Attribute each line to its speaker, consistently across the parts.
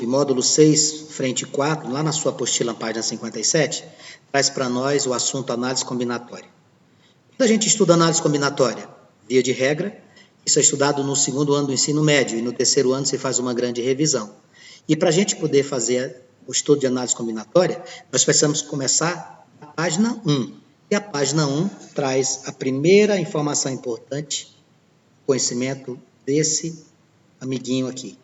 Speaker 1: módulo 6, frente 4, lá na sua apostila, página 57, traz para nós o assunto análise combinatória. Quando a gente estuda análise combinatória, via de regra, isso é estudado no segundo ano do ensino médio, e no terceiro ano se faz uma grande revisão. E para a gente poder fazer o estudo de análise combinatória, nós precisamos começar a página 1. E a página 1 traz a primeira informação importante, conhecimento desse amiguinho aqui,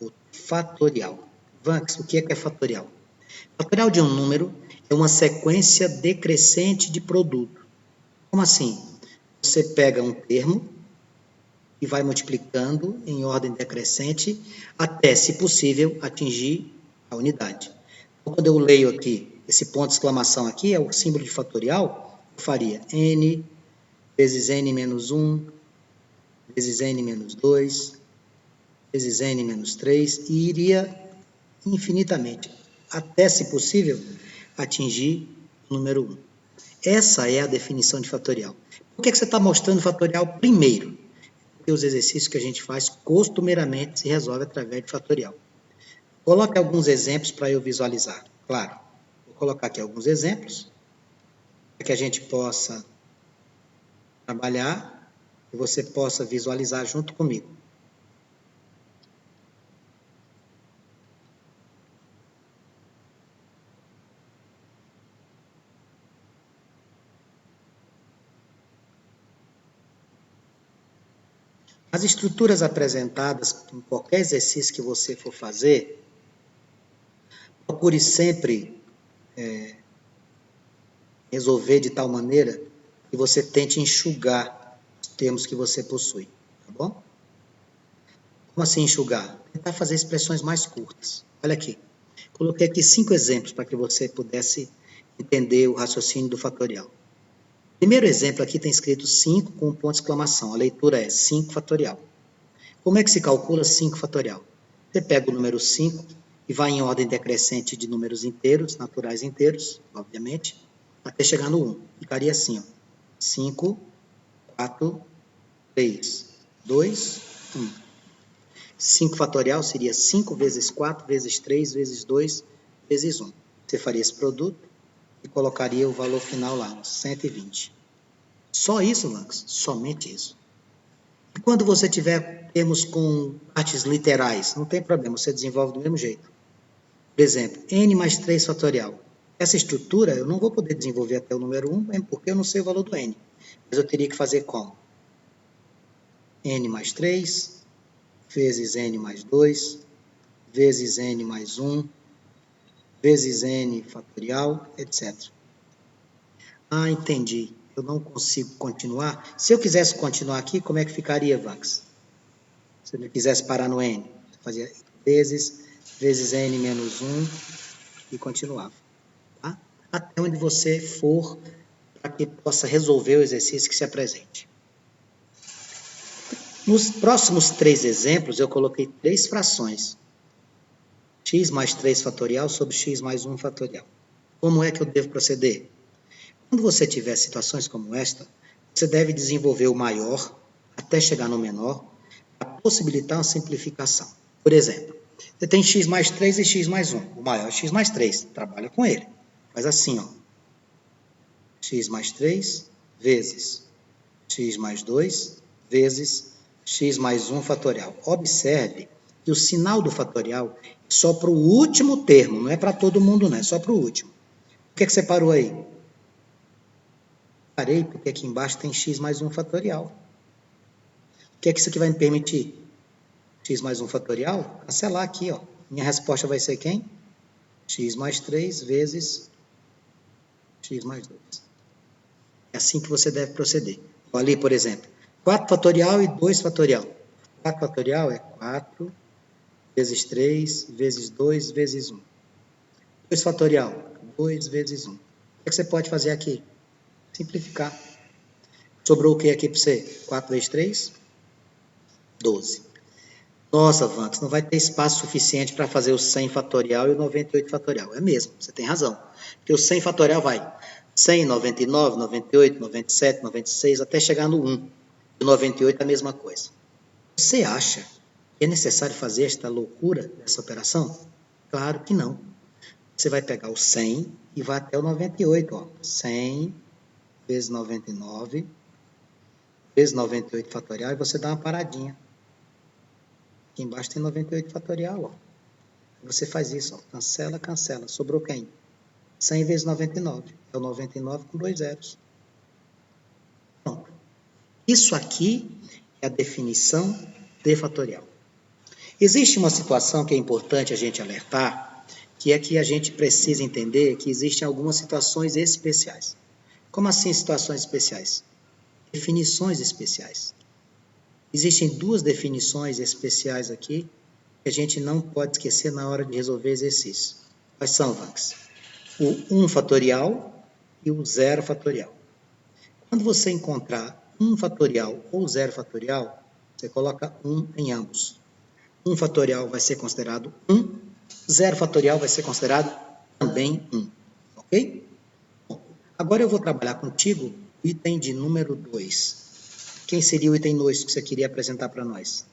Speaker 1: o fatorial. Vanks, o que é fatorial? Fatorial de um número é uma sequência decrescente de produto. Como assim? Você pega um termo e vai multiplicando em ordem decrescente até, se possível, atingir a unidade. Então, quando eu leio aqui, esse ponto de exclamação aqui é o símbolo de fatorial, eu faria n vezes n menos 1, vezes n menos 2, vezes n menos 3, e iria infinitamente, até, se possível, atingir o número 1. Essa é a definição de fatorial. Por que você está mostrando fatorial primeiro? Porque os exercícios que a gente faz costumeiramente se resolvem através de fatorial. Coloque alguns exemplos para eu visualizar. Claro, vou colocar aqui alguns exemplos para que a gente possa trabalhar e você possa visualizar junto comigo. As estruturas apresentadas em qualquer exercício que você for fazer, procure sempre resolver de tal maneira que você tente enxugar os termos que você possui, tá bom? Como assim enxugar? Tentar fazer expressões mais curtas. Olha aqui, coloquei aqui 5 exemplos para que você pudesse entender o raciocínio do fatorial. Primeiro exemplo aqui tem escrito 5 com um ponto de exclamação. A leitura é 5 fatorial. Como é que se calcula 5 fatorial? Você pega o número 5 e vai em ordem decrescente de números inteiros, naturais inteiros, obviamente, até chegar no 1. Ficaria assim, ó, 5, 4, 3, 2, 1. 5 fatorial seria 5 vezes 4, vezes 3, vezes 2, vezes 1. Você faria esse produto e colocaria o valor final lá, 120. Só isso, Max? Somente isso. E quando você tiver termos com partes literais, não tem problema, você desenvolve do mesmo jeito. Por exemplo, n mais 3 fatorial. Essa estrutura eu não vou poder desenvolver até o número 1, mesmo porque eu não sei o valor do n. Mas eu teria que fazer como? N mais 3, vezes n mais 2, vezes n mais 1, vezes n fatorial, etc. Ah, entendi. Eu não consigo continuar. Se eu quisesse continuar aqui, como é que ficaria, Vax? Se eu não quisesse parar no n, eu fazia vezes n menos 1 e continuava. Tá? Até onde você for, para que possa resolver o exercício que se apresente. Nos próximos 3 exemplos, eu coloquei 3 frações. X mais 3 fatorial sobre x mais 1 fatorial. Como é que eu devo proceder? Quando você tiver situações como esta, você deve desenvolver o maior até chegar no menor para possibilitar uma simplificação. Por exemplo, você tem x mais 3 e x mais 1. O maior é x mais 3. Trabalha com ele. Faz assim, ó. X mais 3 vezes x mais 2 vezes x mais 1 fatorial. Observe que o sinal do fatorial é só para o último termo, não é para todo mundo, não, é só para o último. Por que você parou aí? Parei porque aqui embaixo tem x mais 1 fatorial. O que é que isso aqui vai me permitir? X mais 1 fatorial? Cancelar aqui, ó. Minha resposta vai ser quem? X mais 3 vezes x mais 2. É assim que você deve proceder. Ali, por exemplo, 4 fatorial e 2 fatorial. 4 fatorial é 4 vezes 3 vezes 2 vezes 1. 2 fatorial, 2 vezes 1. O que você pode fazer aqui? Simplificar. Sobrou o que aqui para você? 4 vezes 3? 12. Nossa, Vanx, não vai ter espaço suficiente para fazer o 100 fatorial e o 98 fatorial. É mesmo, você tem razão. Porque o 100 fatorial vai 100, 99, 98, 97, 96, até chegar no 1. E o 98 é a mesma coisa. Você acha É necessário fazer esta loucura dessa operação? Claro que não. Você vai pegar o 100 e vai até o 98. Ó. 100 vezes 99 vezes 98 fatorial, e você dá uma paradinha. Aqui embaixo tem 98 fatorial. Ó. Você faz isso. Ó. Cancela, cancela. Sobrou quem? 100 vezes 99. É o 99 com 2 zeros. Pronto. Isso aqui é a definição de fatorial. Existe uma situação que é importante a gente alertar, que é que a gente precisa entender que existem algumas situações especiais. Como assim situações especiais? Definições especiais. Existem duas definições especiais aqui que a gente não pode esquecer na hora de resolver exercício. Quais são, Vanks? O 1 fatorial e o 0 fatorial. Quando você encontrar 1 fatorial ou 0 fatorial, você coloca 1 em ambos. 1 fatorial vai ser considerado 1, 0 fatorial vai ser considerado também 1, ok? Bom, agora eu vou trabalhar contigo o item de número 2. Quem seria o item 2 que você queria apresentar para nós?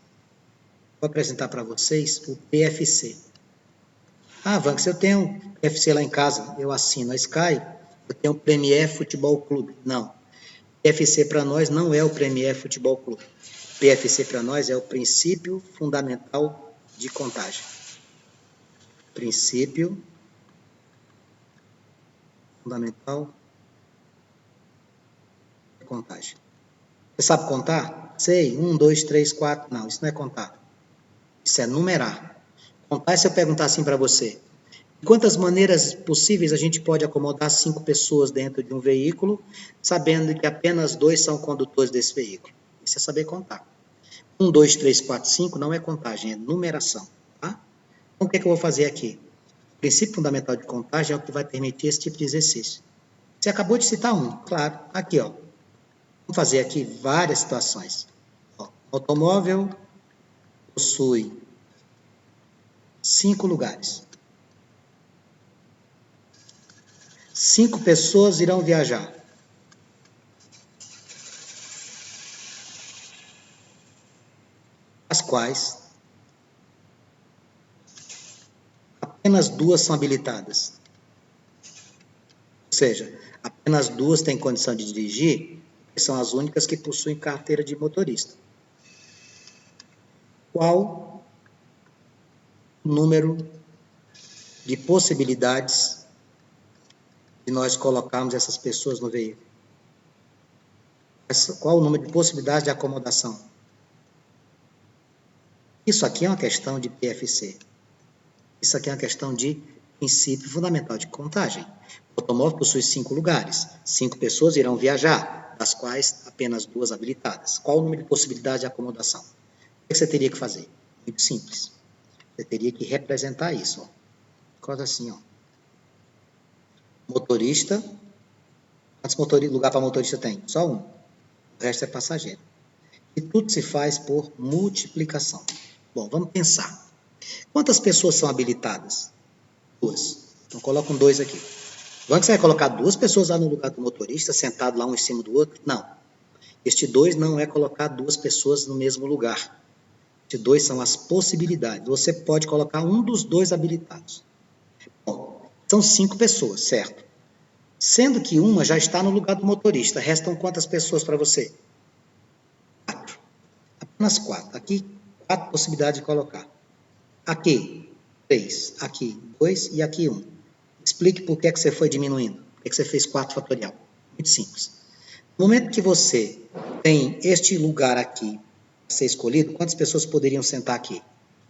Speaker 1: Vou apresentar para vocês o PFC. Ah, Vanks, eu tenho PFC lá em casa, eu assino a Sky, eu tenho o Premier Futebol Clube. Não, PFC para nós não é o Premier Futebol Clube. PFC para nós é o princípio fundamental de contagem. Princípio fundamental de contagem. Você sabe contar? Sei, 1, 2, 3, 4. Não, isso não é contar. Isso é numerar. Contar é se eu perguntar assim para você. De quantas maneiras possíveis a gente pode acomodar 5 pessoas dentro de um veículo, sabendo que apenas 2 são condutores desse veículo? Isso é saber contar. 1, 2, 3, 4, 5 não é contagem, é numeração. Tá? Então, o que é que eu vou fazer aqui? O princípio fundamental de contagem é o que vai permitir esse tipo de exercício. Você acabou de citar um, claro. Aqui, ó. Vamos fazer aqui várias situações. Ó, automóvel possui 5 lugares. 5 pessoas irão viajar. As quais apenas 2 são habilitadas. Ou seja, apenas 2 têm condição de dirigir, que são as únicas que possuem carteira de motorista. Qual o número de possibilidades de nós colocarmos essas pessoas no veículo? Qual o número de possibilidades de acomodação? Isso aqui é uma questão de PFC. Isso aqui é uma questão de princípio fundamental de contagem. O automóvel possui 5 lugares. 5 pessoas irão viajar, das quais apenas 2 habilitadas. Qual o número de possibilidades de acomodação? O que você teria que fazer? Muito simples. Você teria que representar isso. Ó. Coisa assim, ó. Motorista. Quantos lugares para motorista tem? Só 1. O resto é passageiro. E tudo se faz por multiplicação. Bom, vamos pensar. Quantas pessoas são habilitadas? 2. Então, coloca um 2 aqui. Vamos que você vai colocar 2 pessoas lá no lugar do motorista, sentado lá um em cima do outro? Não. Este 2 não é colocar 2 pessoas no mesmo lugar. Este 2 são as possibilidades. Você pode colocar um dos 2 habilitados. Bom, são 5 pessoas, certo? Sendo que uma já está no lugar do motorista. Restam quantas pessoas para você? 4. Apenas 4. Aqui, 4 possibilidades de colocar. Aqui, 3. Aqui, 2 e aqui 1. Explique por que você foi diminuindo. Por que você fez 4 fatorial. Muito simples. No momento que você tem este lugar aqui a ser escolhido, quantas pessoas poderiam sentar aqui?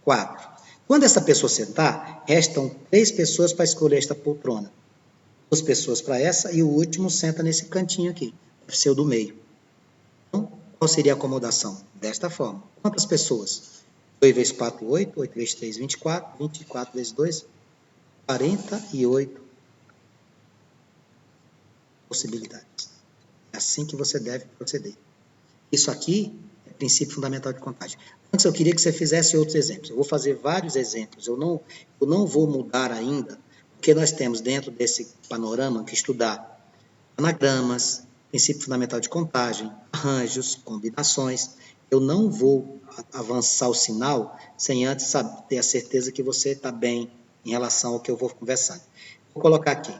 Speaker 1: 4. Quando essa pessoa sentar, restam 3 pessoas para escolher esta poltrona. 2 pessoas para essa e o último senta nesse cantinho aqui. Deve ser o do meio. Então, qual seria a acomodação? Desta forma. Quantas pessoas? 2 vezes 4, 8. 8 vezes 3, 24. 24 vezes 2, 48 possibilidades. É assim que você deve proceder. Isso aqui é princípio fundamental de contagem. Antes eu queria que você fizesse outros exemplos. Eu vou fazer vários exemplos. Eu não vou mudar ainda, porque nós temos dentro desse panorama que estudar anagramas, princípio fundamental de contagem, arranjos, combinações. eu não vou avançar o sinal sem antes ter a certeza que você está bem em relação ao que eu vou conversar. Vou colocar aqui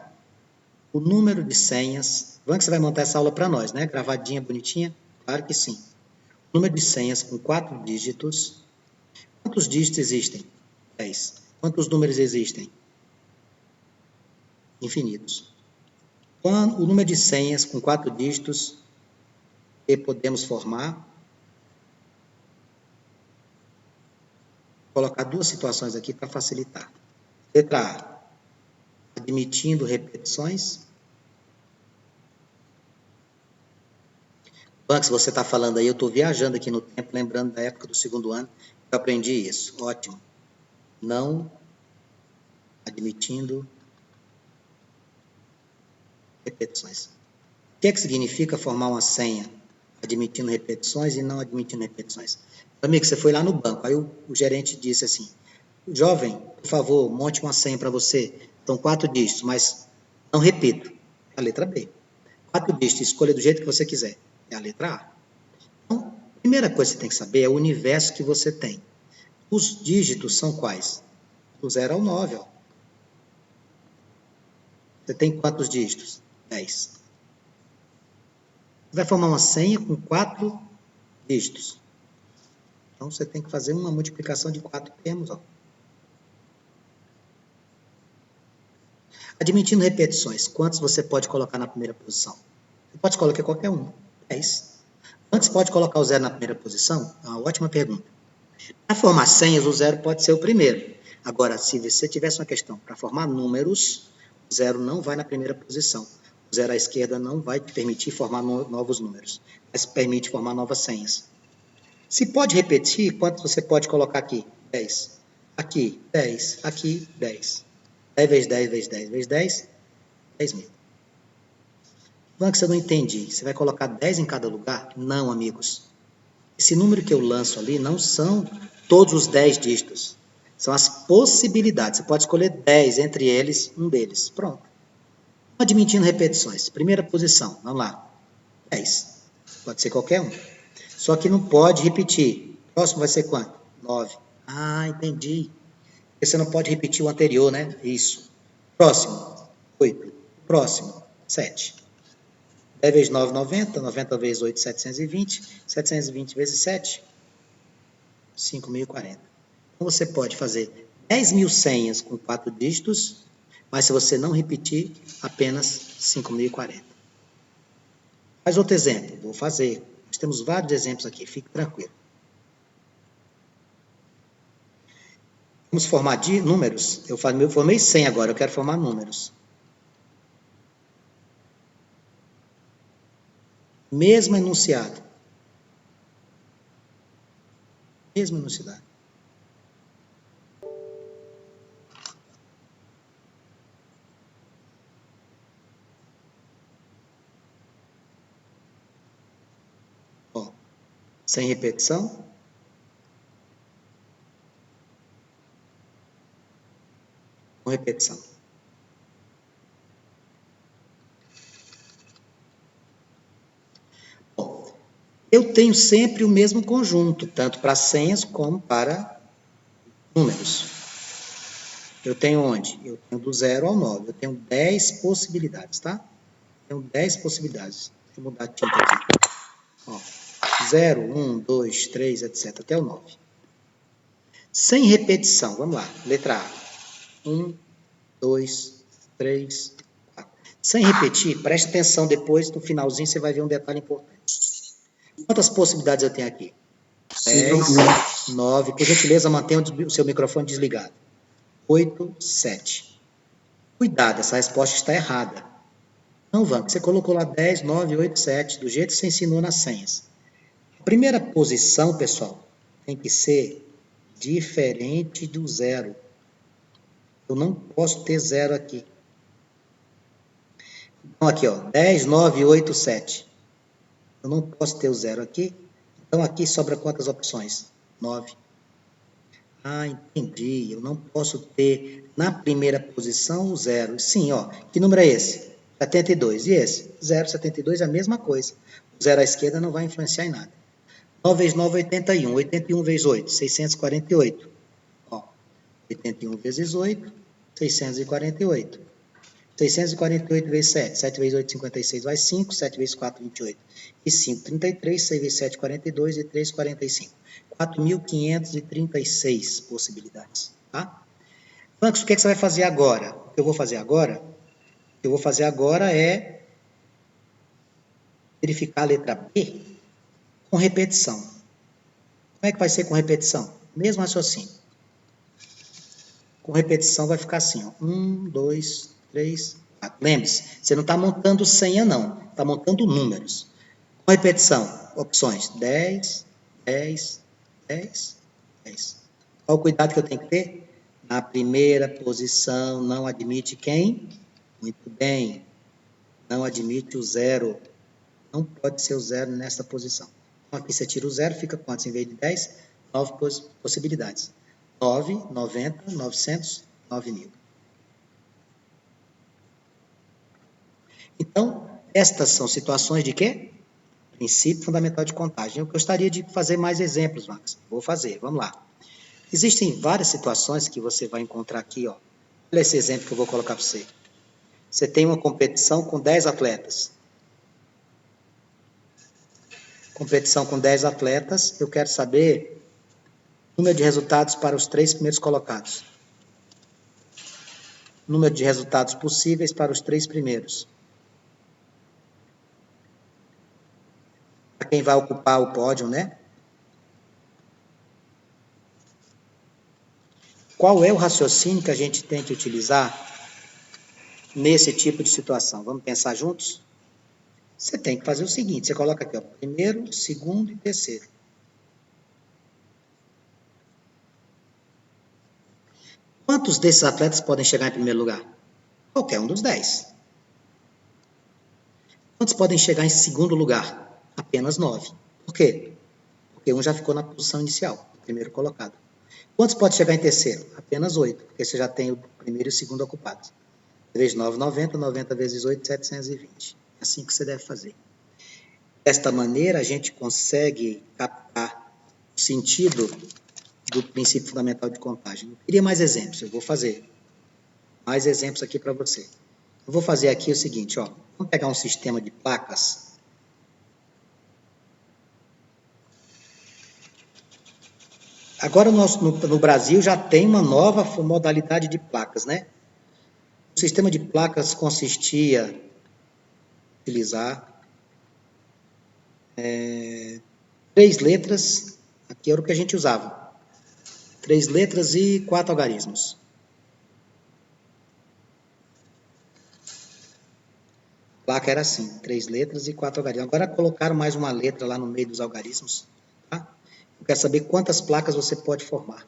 Speaker 1: o número de senhas. Vamos que você vai montar essa aula para nós, né? Gravadinha, bonitinha? Claro que sim. Número de senhas com 4 dígitos. Quantos dígitos existem? 10. Quantos números existem? Infinitos. O número de senhas com 4 dígitos que podemos formar. Vou colocar 2 situações aqui para facilitar. Letra A. Admitindo repetições. Antes você está falando aí, eu estou viajando aqui no tempo, lembrando da época do 2º ano, eu aprendi isso. Ótimo. Não admitindo repetições. O que é que significa formar uma senha admitindo repetições e não admitindo repetições? Amigo, você foi lá no banco, aí o gerente disse assim, jovem, por favor, monte uma senha para você. São 4 dígitos, mas não repito. É a letra B. 4 dígitos, escolha do jeito que você quiser. É a letra A. Então, a primeira coisa que você tem que saber é o universo que você tem. Os dígitos são quais? Do 0 ao 9. Ó. Você tem quantos dígitos? 10. Você vai formar uma senha com 4 dígitos. Então, você tem que fazer uma multiplicação de 4 termos. Ó. Admitindo repetições, quantos você pode colocar na primeira posição? Você pode colocar qualquer um. 10. Quantos pode colocar o 0 na primeira posição? É uma ótima pergunta. Para formar senhas, o 0 pode ser o primeiro. Agora, se você tivesse uma questão para formar números, o 0 não vai na primeira posição. O 0 à esquerda não vai te permitir formar novos números, mas permite formar novas senhas. Se pode repetir, quantos você pode colocar aqui? 10. Aqui, 10. Aqui, 10. 10 vezes 10 vezes 10 vezes 10, 10 mil. Não é que você não entende. Você vai colocar 10 em cada lugar? Não, amigos. Esse número que eu lanço ali não são todos os 10 dígitos. São as possibilidades. Você pode escolher 10, entre eles, um deles. Pronto. Admitindo repetições. Primeira posição, vamos lá. 10. Pode ser qualquer um. Só que não pode repetir. Próximo vai ser quanto? 9. Ah, entendi. Porque você não pode repetir o anterior, né? Isso. Próximo, 8. Próximo, 7. 10 vezes 9, 90. 90 vezes 8, 720. 720 vezes 7, 5.040. Então, você pode fazer 10.000 senhas com 4 dígitos, mas se você não repetir, apenas 5.040. Faz outro exemplo. Vou fazer. Nós temos vários exemplos aqui, fique tranquilo. Vamos formar números. Eu formei 100 agora, eu quero formar números. Mesmo enunciado. Mesmo enunciado. Ó, sem repetição. Com repetição. Bom, eu tenho sempre o mesmo conjunto, tanto para senhas como para números. Eu tenho onde? Eu tenho do 0 ao 9. Eu tenho 10 possibilidades, tá? Eu tenho 10 possibilidades. Deixa eu mudar a tinta aqui. Ó, 0, 1, 2, 3, etc. Até o 9. Sem repetição. Vamos lá. Letra A. 1, 2, 3, 4. Sem repetir, preste atenção depois, no finalzinho você vai ver um detalhe importante. Quantas possibilidades eu tenho aqui? 10, 9. Por gentileza, mantenha o seu microfone desligado. 8, 7. Cuidado, essa resposta está errada. Não, Van, você colocou lá 10, 9, 8, 7, do jeito que você ensinou nas senhas. A primeira posição, pessoal, tem que ser diferente do 0. Eu não posso ter 0 aqui. Então, aqui, ó, 10, 9, 8, 7. Eu não posso ter o 0 aqui. Então, aqui sobra quantas opções? 9. Ah, entendi. Eu não posso ter na primeira posição o 0. Sim, ó. Que número é esse? 72. E esse? 0, 72 é a mesma coisa. O 0 à esquerda não vai influenciar em nada. 9 vezes 9, 81. 81 vezes 8, 648. Ó, 81 vezes 8, 648. 648 vezes 7. 7 vezes 8, 56, vai 5. 7 vezes 4, 28. E 5, 33. 6 vezes 7, 42. E 3, 45. 4.536 possibilidades. Tá? Marcos, o que você vai fazer agora? O que eu vou fazer agora? O que eu vou fazer agora é verificar a letra B com repetição. Como é que vai ser com repetição? Mesmo raciocínio. Com repetição vai ficar assim, ó. 1, 2, 3, 4. Lembre-se, você não está montando senha, não. Está montando números. Com repetição, opções 10, 10, 10, 10. Qual o cuidado que eu tenho que ter? Na primeira posição, não admite quem? Muito bem. Não admite o zero. Não pode ser o zero nessa posição. Então, aqui você tira o zero, fica quantos em vez de 10? 9 possibilidades. 9, 90, 900, 9.000. Então, estas são situações de quê? Princípio fundamental de contagem. Eu gostaria de fazer mais exemplos, Max. Vou fazer, vamos lá. Existem várias situações que você vai encontrar aqui, ó. Olha esse exemplo que eu vou colocar para você. Você tem uma competição com 10 atletas. Competição com 10 atletas, eu quero saber o número de resultados para os 3 primeiros colocados. Número de resultados possíveis para os 3 primeiros. Para quem vai ocupar o pódio, né? Qual é o raciocínio que a gente tem que utilizar nesse tipo de situação? Vamos pensar juntos? Você tem que fazer o seguinte, você coloca aqui, ó, primeiro, segundo e terceiro. Quantos desses atletas podem chegar em primeiro lugar? Qualquer um dos 10. Quantos podem chegar em segundo lugar? Apenas 9. Por quê? Porque um já ficou na posição inicial, primeiro colocado. Quantos pode chegar em terceiro? Apenas 8, porque você já tem o primeiro e o segundo ocupados. 3, 9, 90, 90 vezes 8, 720. É assim que você deve fazer. Desta maneira, a gente consegue captar o sentido do princípio fundamental de contagem. Eu queria mais exemplos, eu vou fazer mais exemplos aqui para você. Eu vou fazer aqui o seguinte, ó. Vamos pegar um sistema de placas. Agora, no Brasil, já tem uma nova modalidade de placas, né? O sistema de placas consistia em utilizar 3 letras, aqui era o que a gente usava, 3 letras e 4 algarismos. A placa era assim, 3 letras e 4 algarismos. Agora colocaram mais uma letra lá no meio dos algarismos. Tá? Eu quero saber quantas placas você pode formar.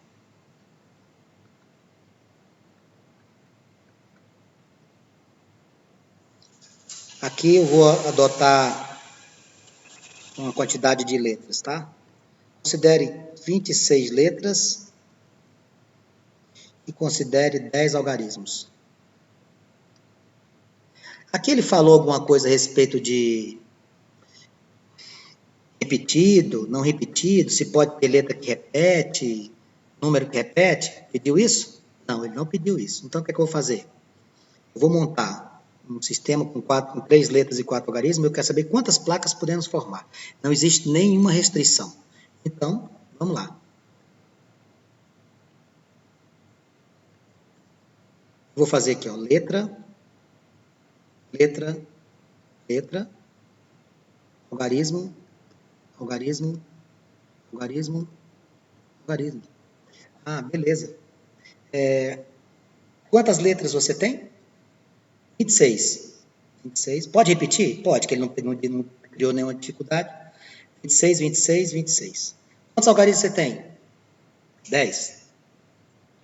Speaker 1: Aqui eu vou adotar uma quantidade de letras, tá? Considere 26 letras e considere 10 algarismos. Aqui ele falou alguma coisa a respeito de repetido, não repetido, se pode ter letra que repete, número que repete. Pediu isso? Não, ele não pediu isso. Então, o que é que eu vou fazer? Eu vou montar um sistema com 3 letras e 4 algarismos, eu quero saber quantas placas podemos formar. Não existe nenhuma restrição. Então, vamos lá. Vou fazer aqui, ó, letra, letra, letra, algarismo, algarismo, algarismo, algarismo. Ah, beleza. Quantas letras você tem? 26. 26. Pode repetir? Pode, que ele não criou nenhuma dificuldade. 26, 26, 26. Quantos algarismos você tem? 10.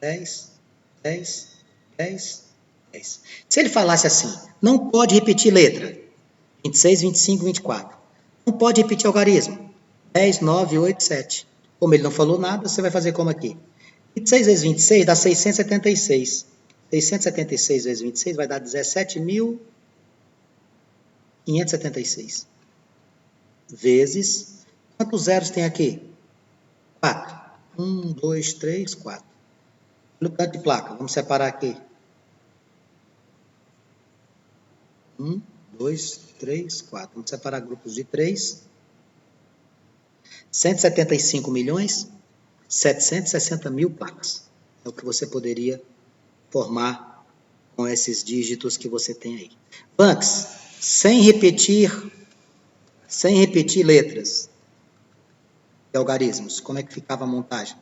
Speaker 1: 10, 10, 10, 10. Se ele falasse assim, não pode repetir letra. 26, 25, 24. Não pode repetir algarismo. 10, 9, 8, 7. Como ele não falou nada, você vai fazer como aqui? 26 vezes 26 dá 676. 676 vezes 26 vai dar 17.576. Vezes Quantos zeros tem aqui? 4. 1, 2, 3, 4. No canto de placa, vamos separar aqui. 1, 2, 3, 4. Vamos separar grupos de 3. 175 milhões, 760 mil placas. É o que você poderia formar com esses dígitos que você tem aí. Banks, sem repetir letras e algarismos, como é que ficava a montagem?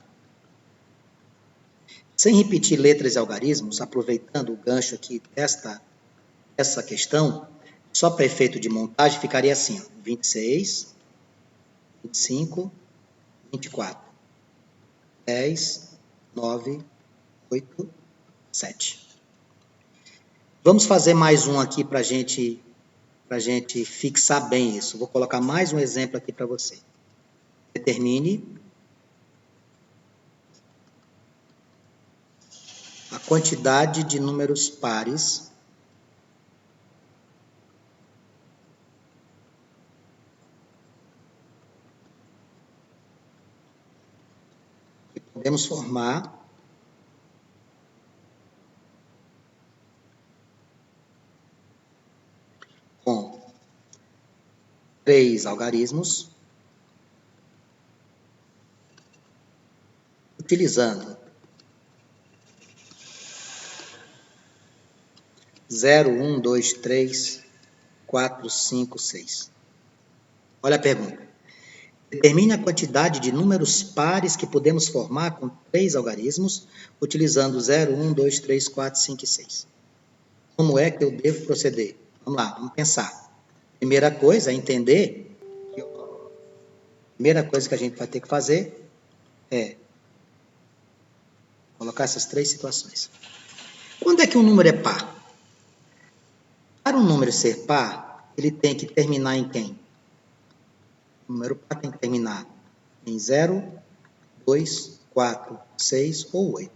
Speaker 1: Sem repetir letras e algarismos, aproveitando o gancho aqui essa questão, só para efeito de montagem, ficaria assim, 26, 25, 24, 10, 9, 8, 7. Vamos fazer mais um aqui para a gente fixar bem isso. Vou colocar mais um exemplo aqui para você. Determine a quantidade de números pares que podemos formar com 3 algarismos, utilizando 0, 1, 2, 3, 4, 5, 6. Olha a pergunta. Determine a quantidade de números pares que podemos formar com 3 algarismos, utilizando 0, 1, 2, 3, 4, 5 e 6. Como é que eu devo proceder? Vamos lá, vamos pensar. Primeira coisa é entender que a primeira coisa que a gente vai ter que fazer é colocar essas 3 situações. Quando é que um número é par? Para um número ser par, ele tem que terminar em quem? O número par tem que terminar em 0, 2, 4, 6 ou 8.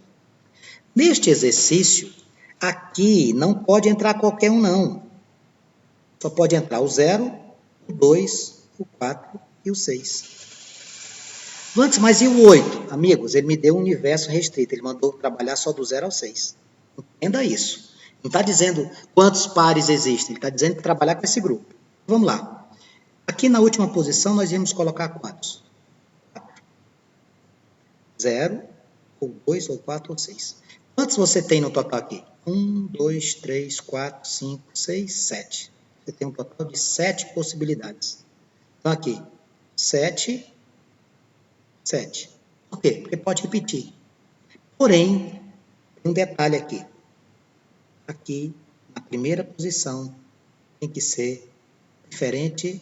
Speaker 1: Neste exercício, aqui não pode entrar qualquer um, não. Só pode entrar o 0, o 2, o 4 e o 6. Antes, mas e o 8? Amigos, ele me deu um universo restrito. Ele mandou trabalhar só do 0 ao 6. Entenda isso. Não está dizendo quantos pares existem. Ele está dizendo que trabalhar com esse grupo. Vamos lá. Aqui na última posição, nós íamos colocar quantos? 0, ou 2, ou 4, ou 6. Quantos você tem no total aqui? 1, 2, 3, 4, 5, 6, 7. Você tem um total de 7 possibilidades. Então, aqui, 7, 7. Por quê? Porque pode repetir. Porém, tem um detalhe aqui. Aqui, na primeira posição, tem que ser diferente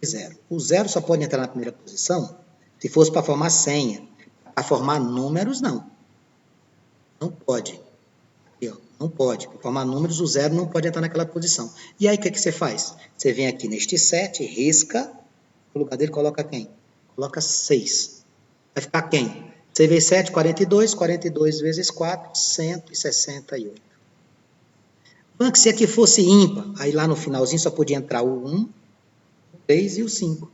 Speaker 1: de 0. O 0 só pode entrar na primeira posição se fosse para formar senha. Para formar números, não. Não pode. Aqui, ó, não pode. Para formar números, o 0 não pode entrar naquela posição. E aí, o que você faz? Você vem aqui neste 7, risca, no lugar dele coloca quem? Coloca 6. Vai ficar quem? 6 vezes 7, 42. 42 vezes 4, 168. Banco, se aqui fosse ímpar, aí lá no finalzinho só podia entrar o 1, o 3 e o 5.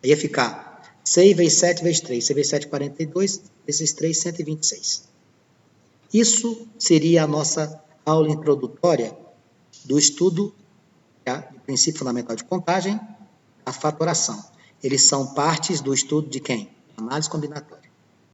Speaker 1: Aí ia ficar 6 vezes 7 vezes 3. 6 vezes 7, 42. Vezes 3, 126. Isso seria a nossa aula introdutória do estudo do princípio fundamental de contagem, a fatoração. Eles são partes do estudo de quem? Análise combinatória.